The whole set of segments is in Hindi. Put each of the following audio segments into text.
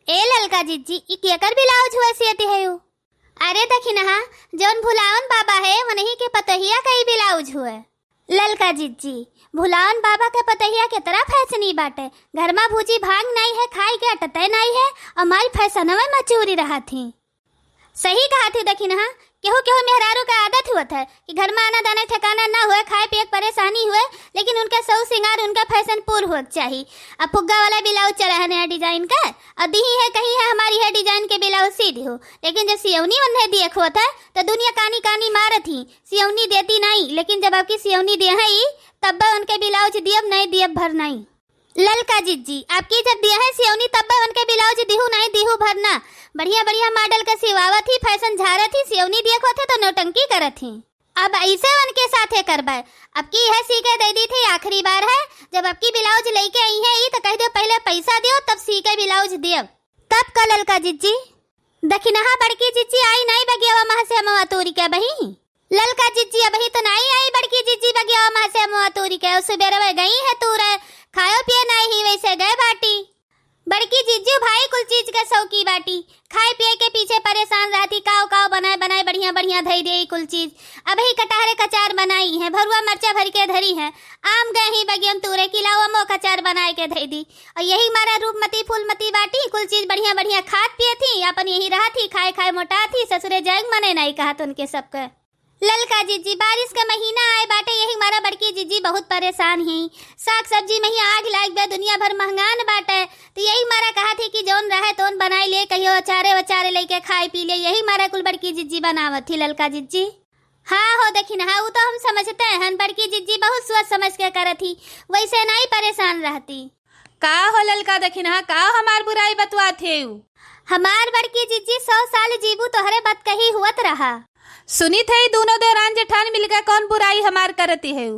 ए ललका जिज्जी ई केकर ब्लाउज हुआ सियती है यू? अरे दखिनहा जौन भुलावन बाबा है वही के पतहिया कई ब्लाउज हुए। ललका जिज्जी भुलावन बाबा के पतहिया के तरह फैशनी बाटे, घर में भूजी भांग नहीं है, खाई के अटते नहीं है, हमारी फैशन में मचूरी रहा थी। सही कहा थी दखिनहा, केहू केहू मेहरारू का आदत हुआ था कि घर में आना दाना ठिकाना ना हुए, खाए पिए परेशानी हुए, लेकिन उनका सौ सिंगार उनका फैशन पूर्ण हो चाहिए। अब फुग्गा वाला ब्लाउज चला है नया डिजाइन का, और दी है कहीं है हमारी है डिजाइन के ब्लाउज सीधी हो, लेकिन जब सियौनी उन्हें दिए खो था तो दुनिया कानी कानी मार थी, सियौनी देती नहीं, लेकिन जब आपकी सियौनी दे है तब उनके ब्लाउज दियब नहीं दियब भर नहीं। ललका जिज्जी आपकी जब दिया है सियौनी तब उनके ब्लाउज दिहू नहीं दिहू भरना, बढ़िया बढ़िया मॉडल का सिवावा थी, फैशन झारा थी, सियौनी देखो थे तो नौटंकी करत थी। अब ऐसे उनके साथे करबे। अब की है सी के दे दी थी, आखिरी बार है, जब आपकी ब्लाउज लेके आई है तो कह दो पहले पैसा दियो तब सी के ब्लाउज दियो तब का। ललका जिज्जी दखिनहा बड़की जिज्जी आई नहीं बगिया महा से मवा तोरी के बही। ललका जिज्जी अबही तो नहीं आई बड़की जिज्जी बगिया महा से मवा तोरी के, उस बेरवे गई है तू रे, खायो पिए नहीं ही वैसे गए बाटी। बड़की जिज्जू भाई कुल चीज का शौकी बाटी, खाए पिए के पीछे परेशान रहती, काव काव बनाए बनाए बढ़िया बढ़िया धई दे कुल चीज। अब ही कटहरे कचार बनाई है, भरुआ मरचा भर के धरी है, आम गए ही बगियम तूरे किलावा मो कचार बनाए के धई दी, और यही मारा रूपमती फूलमती बाटी, कुल चीज बढ़िया बढ़िया खात पिए थी, अपन यही रहा थी, खाए खाए मोटा थी, ससुरे जाएग मने नहीं कहा तो उनके सबके। ललका जिज्जी बारिश का महीना आए बाटे, यही मारा बड़की जिज्जी बहुत परेशान ही, साग सब्जी में ही आग लाग गया, दुनिया भर महंगान बाटे, तो यही मारा कहा थी कि जौन रहे तोन बनाई ले, कहियो अचारे वचारे लेके खाए पी ले, यही मारा कुल बड़की जिज्जी बनावत थी। ललका जिज्जी हाँ हो देखी ना, वो तो हम समझते हैं, बड़की जिज्जी बहुत सोच समझ के करत थी, वैसे नहीं परेशान रहती। का हो ललका दखिनहा, का हमार बुराई बतवा थे? हमार बड़की जिज्जी 100 साल जीबू तोहरे बत कही हुआ रहा। सुनी थे दोनों देवरान जेठान मिलकर कौन बुराई हमार करती है?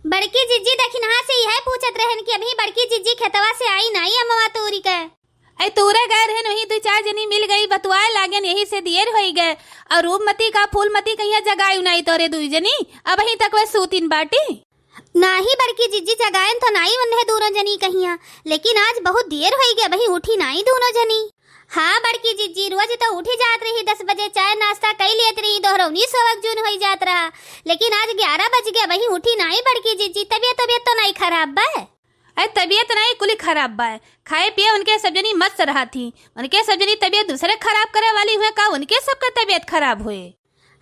बड़की जिज्जी दखिनहा से यह पूछत रहन कि अभी बड़की जिज्जी खेतवा से आई नहीं अमवा तोरी के। ऐ तूरे गए रहन वही 2-4 जनी मिल गई, बतवाए लागन यही से देर हो गए, और रूपमती का फूलमती कहिया जगायु नहीं तोरे 2 जनी, अब वही तक वे सूतिन बाटी। नाही बड़की जिज्जी जगायन तो नहीं उन्हें दोनों जनी कहिया, लेकिन आज बहुत देर हो गया, वही उठी नहीं दोनों जनी। हाँ बड़की जिज्जी रोज तो उठी जात रही, 10 बजे चाय नाश्ता कई लेत रही, दोहरौनी सोवक जून हो जात रहा, लेकिन आज 11 बज गया, वही उठी नहीं बड़की जिज्जी। तबियत तो नहीं खराब बा? अरे तबियत नहीं कुल खराब बा, खाए पिए उनके सब जनी मस्त रहा थी, उनके सब जनी तबियत दूसरे खराब करे वाली हुए का उनके सबका तबियत खराब हुए।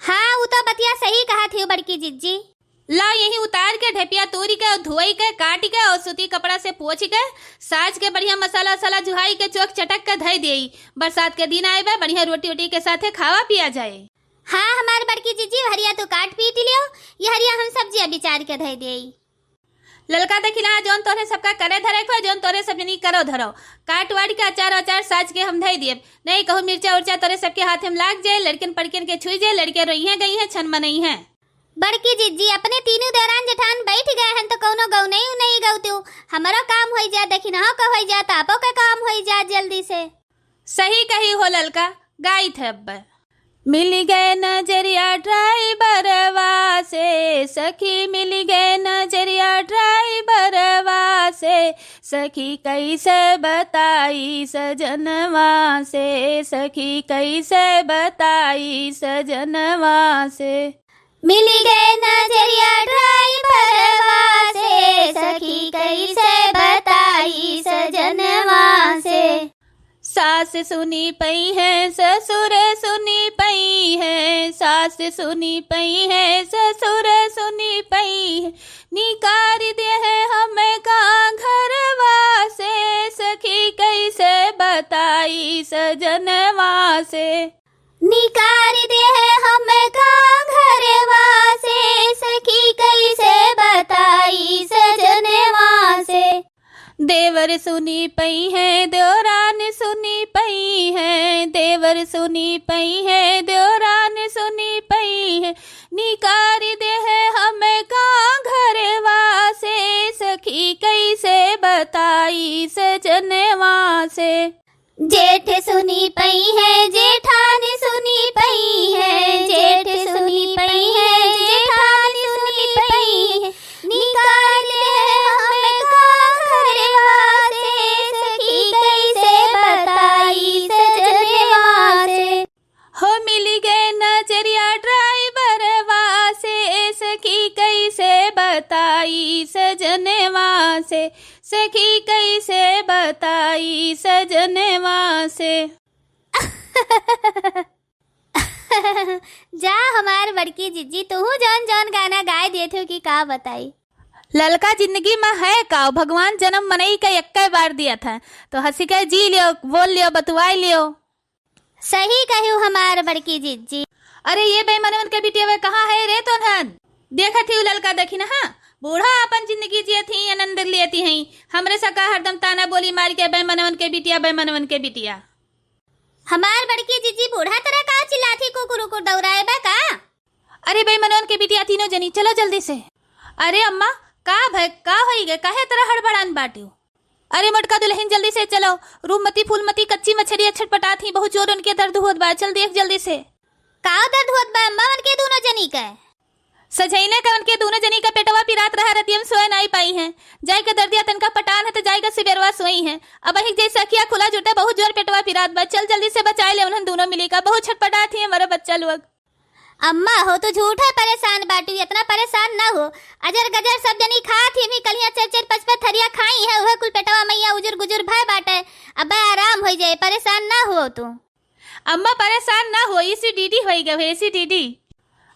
हाँ वो तो बतिया सही कहा थी बड़की जिज्जी। ला यही उतार के ढेपिया तोरी के धोई के काट के और सूती कपड़ा से पोंछ के साज के बढ़िया मसाला वसाला जुहाई के चौक चटक के धई देई, बरसात के दिन आए बा, बढ़िया रोटी वोटी के साथे खावा पिया जाए। हाँ हमार बड़की जिज्जी हरिया तो काट पीट लियो, ये हरिया हम सब्जियां बिचार के धई देई। ललका दखिना जौन तोरे सबका करे धरे को जौन तोरे सब जनी करो धरो, काट वाट के अचार साज के हम धई दिए, नहीं कहूँ मिर्चा उर्चा तोरे सबके हाथ में लाग जाए, लड़किन पड़किन के छुई जाए, लड़के रोई है गई है छन मनई है। बड़की जिज्जी अपने तीनों देवरान जेठान बैठ गए हैं तो कौनो गौ नहीं गौतू, हमारा काम हो जा, दखिना का हो जा, तापो का काम हो जा जल्दी से। सही कही हो ललका, गाई थे अब मिल गए नजरिया ड्राइवरवा से, सखी मिल गए नजरिया ड्राइवरवा से, सखी कैसे बताई सजनवा से, सखी कैसे बताई सजनवा से। मिल गए नजरिया ड्राइवरवा से, सखी कैसे बताई सजनवा से। सास सुनी पई है ससुर सुनी पई है, सास सुनी पई है ससुर सुनी पई है, निकार दे है हमें का घरवा से, सखी कैसे बताई सजनवा से। निकार दे है हमें का घरवा से, सखी कैसे बताई सजनवा से। देवर सुनी पई है देवरान सुनी पई है, देवर सुनी पई है देवरान सुनी पई है, निकार दे है हमें का घरवा से, सखी कैसे बताई सजनवा से। जेठ सुनी पई है जेठान सुनी पई है, जेठ सुनी पई है जेठान सुनी पई है, निकाल है हमें का घरवा से, सखी कैसे बताई कैसे बताई सजनवा से। जा हमार बड़की जिज्जी, तू जौन जौन गाना गाए देत हो कि का बताई। ललका जिंदगी में है का, भगवान जन्म मनई का एक बार दिया था, तो हंसी के जी लियो, बोल लियो, बतवाई लियो। सही कहू हमार बड़की जिज्जी। अरे ये बेमनवन के बिटिया वे कहाँ है रे तो नन? देखा थी ललका देखी ना, हाँ बूढ़ा अपन जिंदगी जिये थी, आनंद लेती हैं, हमरे सका हरदम ताना बोली मार के बेमनवन के बिटिया, बेमनवन के बिटिया। हमार बड़की जिज्जी बूढ़ा तरह का चिल्लाती कुकुर दौड़ाए बा का? अरे बेमनवन के बिटिया तीनों जनी चलो जल्दी से। अरे अम्मा का भाई का होई गे, काहे तरह हड़बड़ान बाटियो? अरे मटका दुल्हन जल्दी से चलो, रूपमती फूलमती कच्ची मछली छटपटा थी, बहुत जोर उनके दर्द होत बा, चल देख जल्दी से। का दर्द होत बा अम्मा उनके दोनों जनी का? सजैले का उनके दोनों जनी का पेटवा पिरात रहा, रतियम सोए नहीं पाई हैं, जाय का दर्दिया तनका पटान है तो जाय का सिबेरवा सोई है, अब ही जैसे अखिया खुला जुटा, बहुत जोर पेटवा पिरात बा, चल जल्दी से बचाए ले उन्हें दोनों मिली का, बहुत छटपटा थी हमारा बच्चा लोग। अम्मा हो तो झूठा परेशान बाटू, इतना परेशान ना हो, अजर गजर सब जनी खा थी, मी कलिया चर चर पचपच थरिया खाई है, वह कुल पेटवा मैया उजर गुजर भय बाटे, अब आराम हो जाए, परेशान ना हो तू। अम्मा परेशान ना हो, इसी डीडी हो गए, इसी डीडी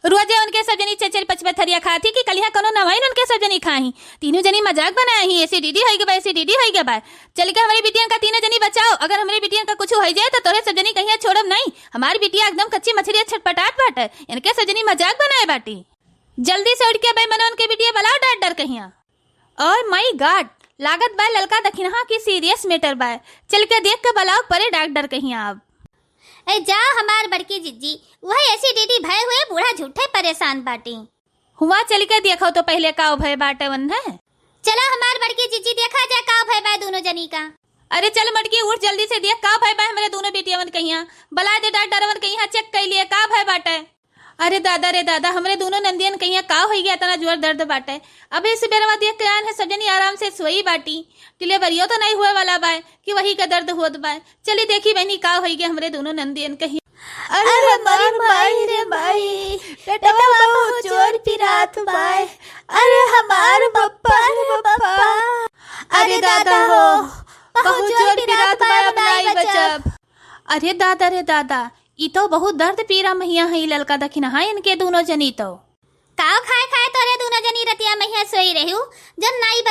रोजे उनके सब जनी चचर पचपच थरिया खाती कि कलिया कोनो नवाइन उनके सब जनी खाही, तीनों जनी मजाक बनाए ही, ऐसी डीडी होई गए, ऐसी डीडी होई गए। चल के हमारी बिटिया का तीनों जनी बचाओ, अगर हमारी बिटिया का कुछ हो जाए तो तोरे सब जनी कहीं छोड़ब नहीं, हमारी बिटिया एकदम कच्ची मछली छटपटाट बाटे, इनके सब जनी मजाक बनाए बाटी, जल्दी से उठ के बेमनवन के बिटिया बलाओ डर डर कहिया। और माई गॉड लागत बा ललका दखिनहा की सीरियस मैटर बा, चल के देख के बलाओ परे डॉक्टर कहिया। अब ए जा हमार बड़की जिज्जी, वही ऐसी डीडी भय हुए बूढ़ा झूठे परेशान बाटी। हुआ चल के देखो तो पहले का भय बाटे वन है। चला हमार बड़की जिज्जी देखा जा का भय बा दोनों जनी का। अरे चल मटकी उठ जल्दी से देख का भय बा हमारे दोनों बेटियावन कहिया, बला दे डॉक्टरवन कहिया चेक कर लिए का भय बाटे। अरे दादा रे दादा, हमरे दोनों नंदियन कहिया का हो गया, इतना जोर दर्द बाटे, अबे इस बेरवा देख के आन है सब जनी आराम से सोई बाटी, डिलीवरियो तो नहीं हुए वाला बा कि वही का दर्द होत बा, चली देखी बहनी का हो गया हमरे दोनों नंदियन कहिया। अरे हमारी माई रे माई, पेटवा बहुत जोर पिरात बा, अरे हमार पप्पा रे पप्पा, अरे दादा हो बहुत जोर पिरात बा, अब नहीं बचब। अरे दादा रे दादा, ई तो बहुत दर्द पीरा मैया है ललका दखिना है इनके दोनों जनी तो। काव खाए खाए तोरे दोनों जनी रतिया मैया सोई रहू, जब नहीं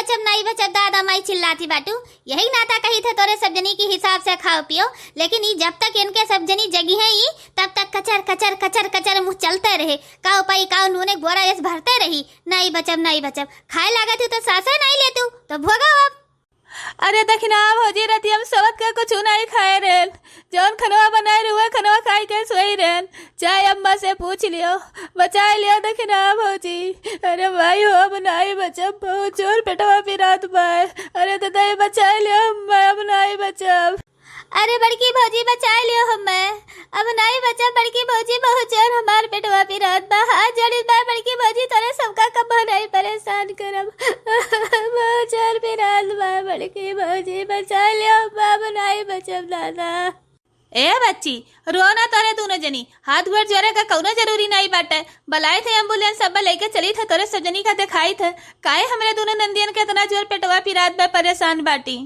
बचब दादा माई चिल्लाती बाटू, यही नाता कही थे तोरे सब जनी के हिसाब से खाओ पियो, लेकिन ई जब तक इनके सब जनी जगी है ई तब तक कचर कचर कचर कचर मुँह चलते रहे, काव पाई काव नूने गोरा यस भरते रही, नहीं बचब खाए लागत हूँ तो सासे नहीं लेतू तो भोगा अब। अरे दखिना भौजी रती हम सबत का कुछ नहीं खाए रेन, जौन खनवा बनाए रुआ खनवा खाई के सोई रेन, चाहे अम्मा से पूछ लियो बचा लियो दखिना भौजी। अरे भाई हो अब नहीं बचब, बहुत जोर पेटवा पिरात बाय, अरे दादा ये बचा लियो अम्मा, अब नहीं बचब। अरे बड़की भौजी बचा लियो हमें, अब नहीं बचा बड़की भौजी, बहुत जोर हमार पेटवा पिरात बा, हाथ जोड़ी बा बड़की भौजी, तोरे सबका कब नहीं परेशान करब, बहुत जोर पिरात बा बड़की भौजी, बचा लियो अब नहीं बचब दादा। ए बच्ची रोना तोरे दोनों जनी, हाथ गोड़ जोरे का कौनो जरूरी नहीं बाटे, बलाए थे एम्बुलेंस सब लेके चली थे, तोरे सब जनी का दिखाई थे, काहे हमरे दोनों नंदियन के इतना जोर पेटवा पिरात बा परेशान बाटी।